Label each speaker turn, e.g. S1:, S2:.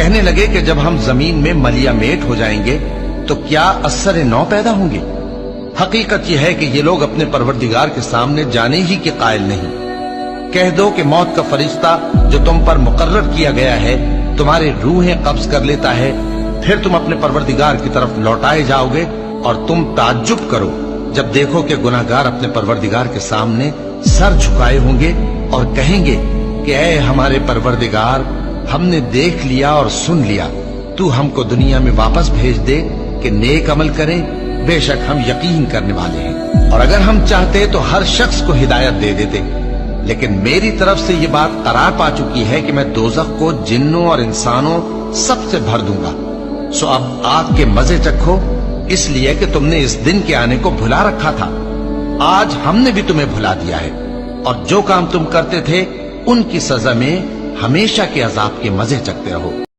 S1: کہنے لگے کہ جب ہم زمین میں ملیا میٹ ہو جائیں گے تو کیا اثر نو پیدا ہوں گے؟ حقیقت یہ ہے کہ یہ لوگ اپنے پروردگار کے سامنے جانے ہی کے قائل نہیں۔ کہہ دو کہ موت کا فرشتہ جو تم پر مقرر کیا گیا ہے تمہاری روحیں قبض کر لیتا ہے، پھر تم اپنے پروردگار کی طرف لوٹائے جاؤ گے، اور تم تعجب کرو جب دیکھو کہ گناہگار اپنے پروردگار کے سامنے سر جھکائے ہوں گے اور کہیں گے کہ اے ہمارے پروردگار، ہم نے دیکھ لیا اور سن لیا، تو ہم کو دنیا میں واپس بھیج دے کہ نیک عمل کریں، بے شک ہم یقین کرنے والے ہیں۔ اور اگر ہم چاہتے تو ہر شخص کو ہدایت دے دیتے، لیکن میری طرف سے یہ بات قرار پا چکی ہے کہ میں دوزخ کو جنوں اور انسانوں سب سے بھر دوں گا، سو اب آگ کے مزے چکھو، اس لیے کہ تم نے اس دن کے آنے کو بھلا رکھا تھا۔ آج ہم نے بھی تمہیں بھلا دیا ہے، اور جو کام تم کرتے تھے ان کی سزا میں ہمیشہ کے عذاب کے مزے چکھتے رہو۔